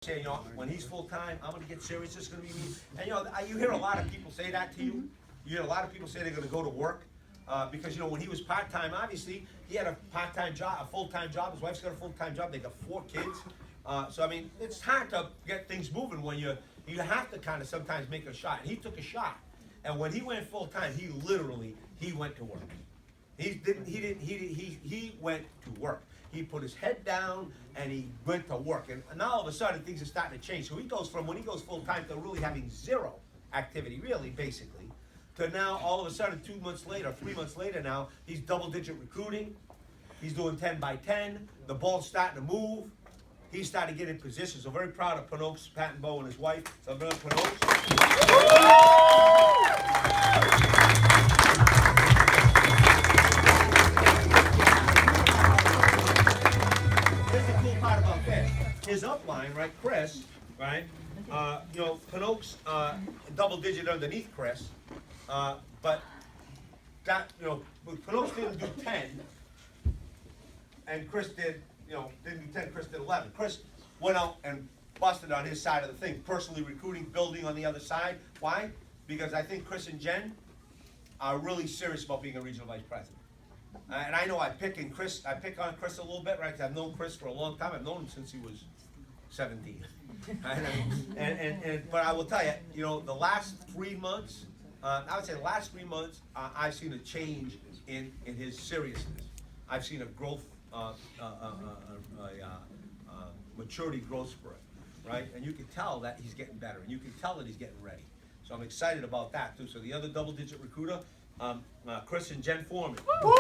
Say, when he's full-time, I'm gonna get serious, it's gonna be me. And you hear a lot of people say that to you. You hear a lot of people say they're gonna go to work, because, when he was part-time, obviously, he had a part-time job, a full-time job, his wife's got a full-time job, they got 4 kids. So I mean, it's hard to get things moving when you have to kind of sometimes make a shot. And he took a shot. And when he went full-time, he went to work. He went to work. He put his head down and he went to work. And now all of a sudden things are starting to change. So he goes from when he goes full-time to really having zero activity, really, basically, to now all of a sudden 2 months later, 3 months later now, he's double-digit recruiting. He's doing 10 by 10. The ball's starting to move. He's starting to get in position. So very proud of Pinoccs, Pat and Bo and his wife. So Pinoccs. His upline, right, Chris, right, Pinoccs, double digit underneath Chris, but that, Pinoccs didn't do 10, and Chris didn't do 10, Chris did 11. Chris went out and busted on his side of the thing, personally recruiting, building on the other side. Why? Because I think Chris and Jen are really serious about being a regional vice president. And I know I pick on Chris a little bit, right? Because I've known Chris for a long time. I've known him since he was 17. But I will tell you, the last 3 months, I would say the last 3 months, I've seen a change in his seriousness. I've seen a growth, maturity growth spurt, right? And you can tell that he's getting better, and you can tell that he's getting ready. So I'm excited about that too. So the other double-digit recruiter, Chris and Jen Foreman. Woo!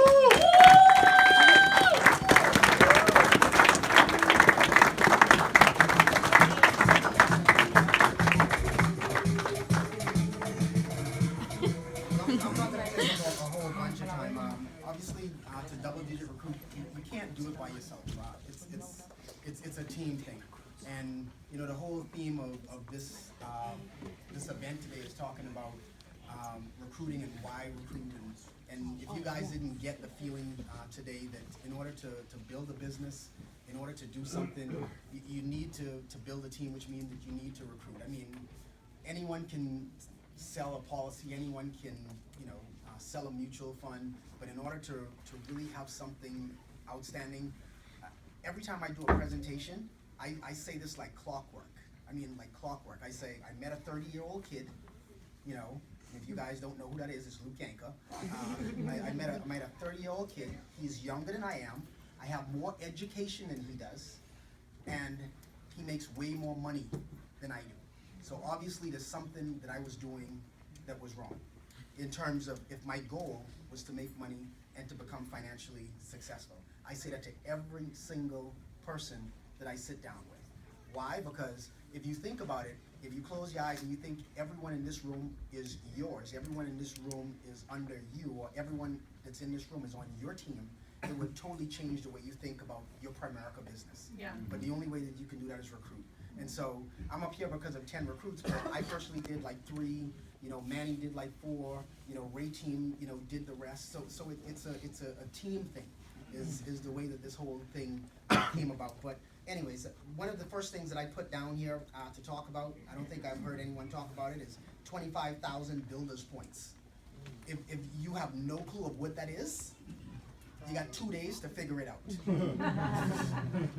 Obviously, to double-digit recruit, you can't do it by yourself. It's a team thing, and the whole theme of this this event today is talking about recruiting and why recruit. And if you guys didn't get the feeling today that in order to build a business, in order to do something, you need to build a team, which means that you need to recruit. I mean, anyone can sell a policy, anyone can sell a mutual fund, but in order to really have something outstanding, every time I do a presentation, I say this like clockwork. I mean, like clockwork. I say, I met a 30-year-old kid, if you guys don't know who that is, it's Luke Yanka. I met a 30-year-old kid. He's younger than I am. I have more education than he does, and he makes way more money than I do. So obviously there's something that I was doing that was wrong in terms of if my goal was to make money and to become financially successful. I say that to every single person that I sit down with. Why? Because if you think about it, if you close your eyes and you think everyone in this room is yours, everyone in this room is under you, or everyone that's in this room is on your team, it would totally change the way you think about your Primerica business. Yeah. But the only way that you can do that is recruit. And so I'm up here because of 10 recruits, but I personally did like 3, Manny did like 4, Ray team, did the rest. So it's a team thing, is the way that this whole thing came about. But anyways, one of the first things that I put down here to talk about, I don't think I've heard anyone talk about it, is 25,000 builders points. If you have no clue of what that is, you got 2 days to figure it out.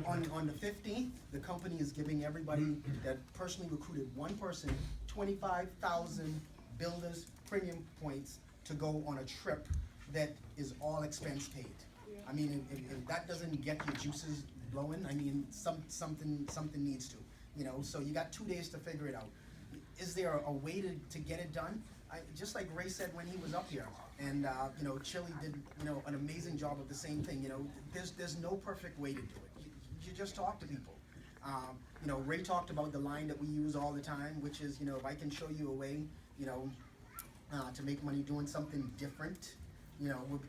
On the 15th, the company is giving everybody that personally recruited one person 25,000 builders premium points to go on a trip that is all expense paid. I mean, if that doesn't get your juices blowing, I mean, something needs to, So you got 2 days to figure it out. Is there a way to get it done? Just like Ray said when he was up here, and Chili did an amazing job of the same thing. There's no perfect way to do it. You just talk to people. Ray talked about the line that we use all the time, which is if I can show you a way to make money doing something different,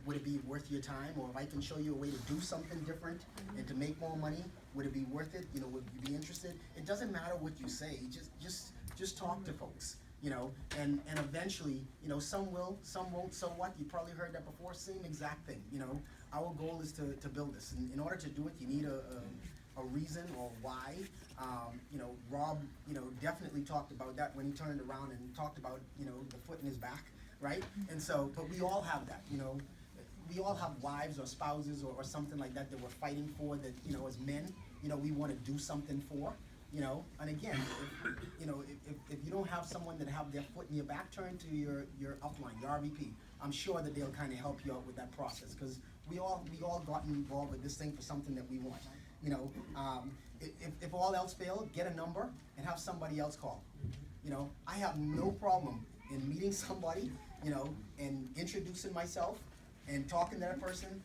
would it be worth your time? Or if I can show you a way to do something different and to make more money, would it be worth it? Would you be interested? It doesn't matter what you say. Just talk to folks. And eventually, some will, some won't. So what? You probably heard that before. Same exact thing. Our goal is to build this. And in order to do it, you need a a reason or why. You know, Rob, you know, definitely talked about that when he turned around and talked about, you know, the foot in his back, right? And so, but we all have that, you know. We all have wives or spouses or something like that we're fighting for, that, you know, as men, you know, we want to do something for, you know. And again, if you don't have someone that have their foot in your back, turn to your upline, your RVP. I'm sure that they'll kind of help you out with that process, because we all gotten involved with this thing for something that we want, you know. If all else fails, get a number and have somebody else call. You know, I have no problem in meeting somebody, you know, and introducing myself and talking to that person,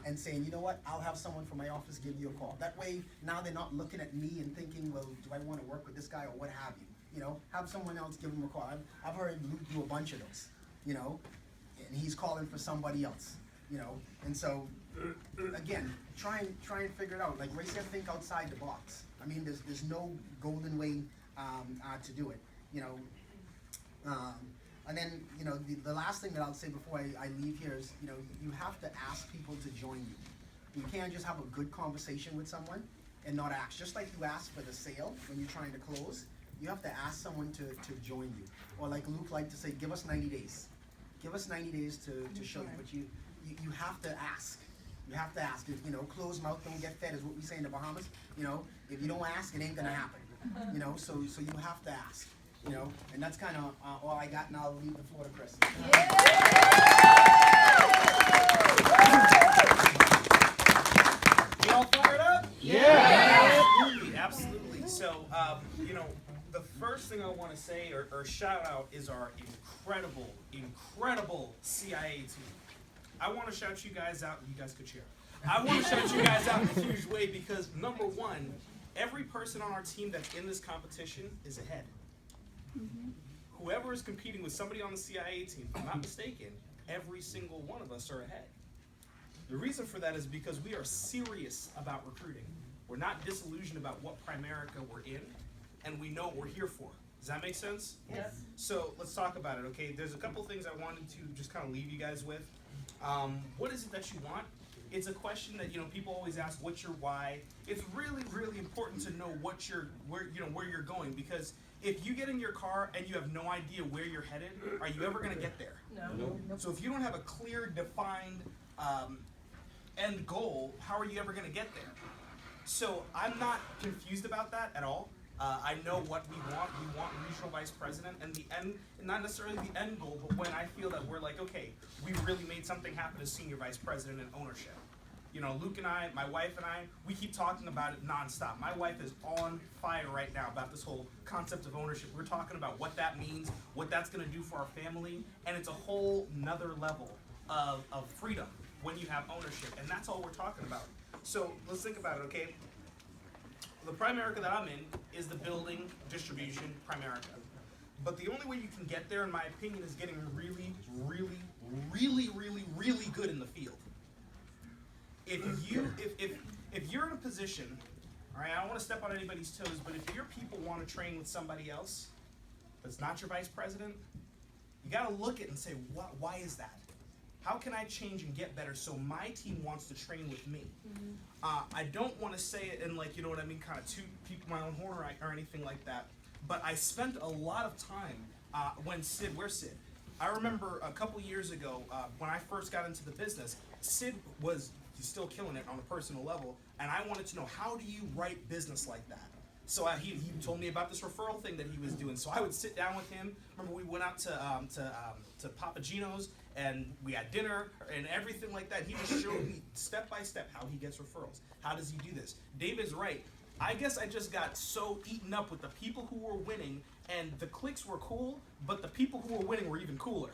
and saying, you know what, I'll have someone from my office give you a call. That way, now they're not looking at me and thinking, well, do I want to work with this guy or what have you? You know, have someone else give him a call. I've heard Luke do a bunch of those, you know, and he's calling for somebody else, you know. And so, again, try and figure it out. Like Ray said, think outside the box. I mean, there's no golden way to do it, you know. And then, you know, the last thing that I'll say before I leave here is, you know, you have to ask people to join you. You can't just have a good conversation with someone and not ask. Just like you ask for the sale when you're trying to close, you have to ask someone to join you. Or like Luke liked to say, give us 90 days. Give us 90 days to show you. But you have to ask. You have to ask. You know, closed mouth don't get fed is what we say in the Bahamas. You know, if you don't ask, it ain't gonna happen. You know, so you have to ask. You know, and that's kind of all I got, and I'll leave the floor to Chris. You all fired up? Yeah. Absolutely, absolutely. So, you know, the first thing I want to say or shout out is our incredible CIA team. I want to shout you guys out, and you guys could cheer. I want to shout you guys out in a huge way because, number one, every person on our team that's in this competition is ahead. Whoever is competing with somebody on the CIA team, if I'm not mistaken, every single one of us are ahead. The reason for that is because we are serious about recruiting. We're not disillusioned about what Primerica we're in, and we know what we're here for. Does that make sense? Yes. So let's talk about it, okay? There's a couple things I wanted to just kind of leave you guys with. What is it that you want? It's a question that, you know, people always ask, what's your why? It's really, really important to know where you're going, because if you get in your car and you have no idea where you're headed, are you ever going to get there? No. So if you don't have a clear, defined end goal, how are you ever going to get there? So I'm not confused about that at all. I know what we want. We want regional vice president, and the end, not necessarily the end goal, but when I feel that we're like, okay, we really made something happen as senior vice president and ownership. You know, Luke and I, my wife and I, we keep talking about it nonstop. My wife is on fire right now about this whole concept of ownership. We're talking about what that means, what that's going to do for our family, and it's a whole nother level of freedom when you have ownership, and that's all we're talking about. So let's think about it, okay? The Primerica that I'm in is the building distribution Primerica. But the only way you can get there, in my opinion, is getting really, really, really, really, really good in the field. If you're in a position, all right, I don't want to step on anybody's toes, but if your people want to train with somebody else that's not your vice president, you got to look at it and say, why is that? How can I change and get better so my team wants to train with me? I don't want to say it in, like, you know what I mean, kind of toot people my own horn or anything like that, but I spent a lot of time when where's Sid? I remember a couple years ago when I first got into the business, Sid he's still killing it on a personal level, and I wanted to know, how do you write business like that? So he told me about this referral thing that he was doing. So I would sit down with him. Remember, we went out to Papa Gino's, and we had dinner and everything like that. He just showed me step by step how he gets referrals. How does he do this? David's right. I guess I just got so eaten up with the people who were winning, and the clicks were cool, but the people who were winning were even cooler.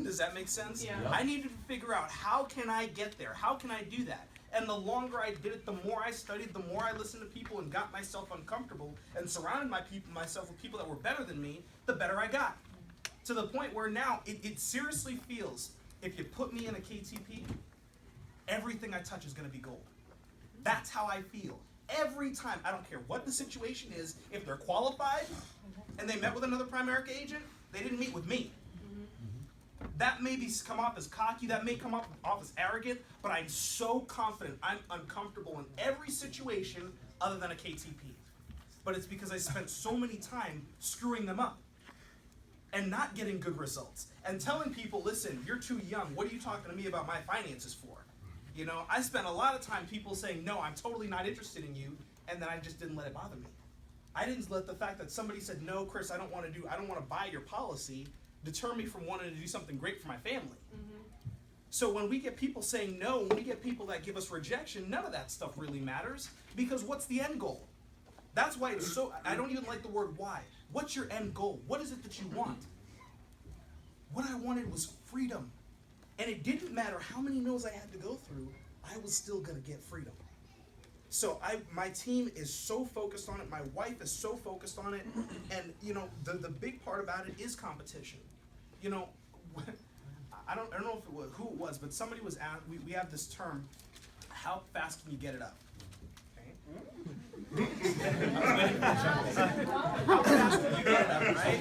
Does that make sense? Yeah. I needed to figure out, how can I get there? How can I do that? And the longer I did it, the more I studied, the more I listened to people and got myself uncomfortable and surrounded myself with people that were better than me, the better I got. To the point where now it seriously feels, if you put me in a KTP, everything I touch is going to be gold. That's how I feel. Every time, I don't care what the situation is, if they're qualified and they met with another Primerica agent, they didn't meet with me. That may come off as cocky, that may come off as arrogant, but I'm so confident I'm uncomfortable in every situation other than a KTP. But it's because I spent so many time screwing them up and not getting good results and telling people, listen, you're too young. What are you talking to me about my finances for? You know, I spent a lot of time people saying, no, I'm totally not interested in you, and then I just didn't let it bother me. I didn't let the fact that somebody said, no, Chris, I don't want to buy your policy, deter me from wanting to do something great for my family. So when we get people saying no, when we get people that give us rejection, none of that stuff really matters, because what's the end goal? That's why it's so, I don't even like the word why. What's your end goal? What is it that you want? What I wanted was freedom. And it didn't matter how many no's I had to go through, I was still gonna get freedom. So my team is so focused on it, my wife is so focused on it, and you know, the big part about it is competition. You know, I don't know if it was, who it was, but somebody was asked, we have this term, how fast can you get it up? Okay. How fast can you get it up, right?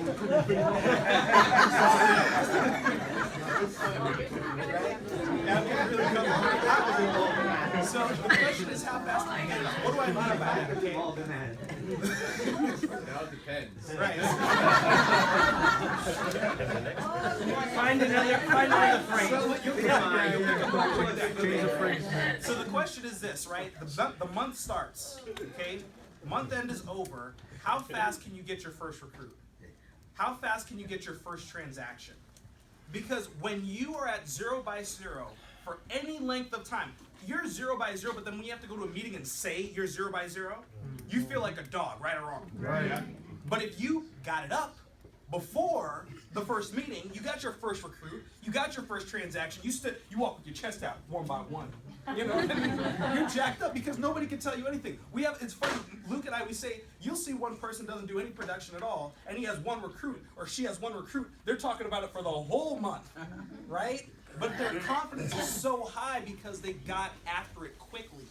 So the question is, how fast can you get it up? What do I mean by that? Okay. It all depends. Right. Find another phrase. So the question is this, right? The month starts, okay? Month end is over. How fast can you get your first recruit? How fast can you get your first transaction? Because when you are at 0 by 0 for any length of time, you're 0 by 0, but then when you have to go to a meeting and say you're 0 by 0, you feel like a dog, right or wrong? Right. But if you got it up before the first meeting, you got your first recruit, you got your first transaction, you walk with your chest out one by one. You know what I mean? You're jacked up because nobody can tell you anything. It's funny, Luke and I, we say, you'll see one person doesn't do any production at all, and he has one recruit, or she has one recruit, they're talking about it for the whole month, right? But their confidence is so high because they got after it quickly.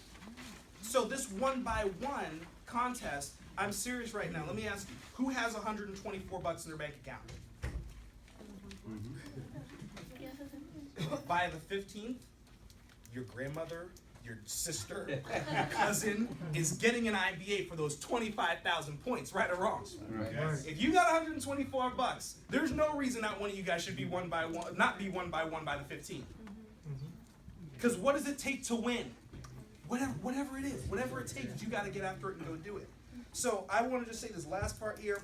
So this one by one contest, I'm serious right now. Let me ask you, who has $124 in their bank account? By the 15th, your grandmother, your sister, your cousin is getting an IBA for those 25,000 points, right or wrong? Right. Yes. If you got $124, there's no reason not one of you guys should be one by one, not be one by the 15th. Because what does it take to win? Whatever it is, whatever it takes, you got to get after it and go do it. So I want to just say this last part here.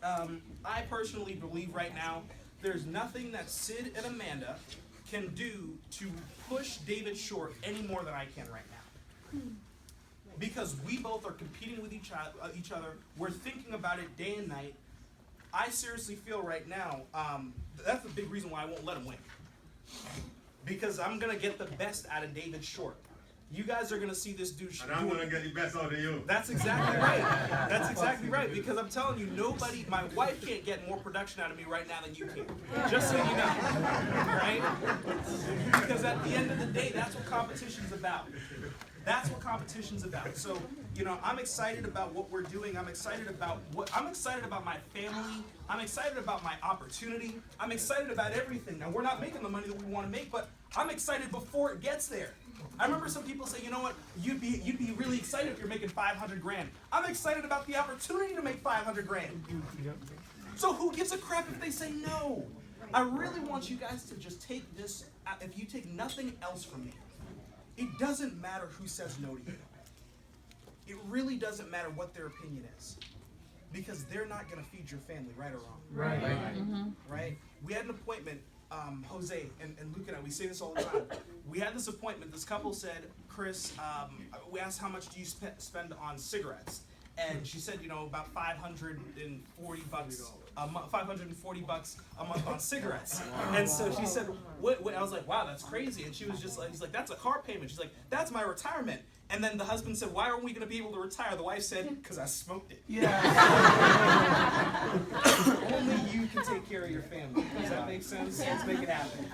I personally believe right now there's nothing that Sid and Amanda can do to push David short any more than I can right now. Because we both are competing with each other. We're thinking about it day and night. I seriously feel right now, that's the big reason why I won't let him win. Because I'm going to get the best out of David short. You guys are going to see this dude. And I'm going to get the best out of you. That's exactly right. That's exactly right. Because I'm telling you, nobody, my wife can't get more production out of me right now than you can. Just so you know. Right? Because at the end of the day, that's what competition's about. That's what competition's about. So, you know, I'm excited about what we're doing. I'm excited about my family. I'm excited about my opportunity. I'm excited about everything. Now, we're not making the money that we want to make, but I'm excited before it gets there. I remember some people say, you know what, you'd be really excited if you're making 500 grand. I'm excited about the opportunity to make 500 grand. So who gives a crap if they say no? I really want you guys to just take this, if you take nothing else from me, it doesn't matter who says no to you. It really doesn't matter what their opinion is. Because they're not going to feed your family, right or wrong? Right. Right? We had an appointment, Jose and Luke and I, we say this all the time. We had this appointment, this couple said, Chris, we asked how much do you spend on cigarettes? And she said, you know, about $540 a month, $540 a month on cigarettes. And so she said, what? I was like, wow, that's crazy. And she was just like, he's like, that's a car payment. She's like, that's my retirement. And then the husband said, why aren't we going to be able to retire? The wife said, because I smoked it. Yeah. Only you can take care of your family. Does that make sense? Let's make it happen.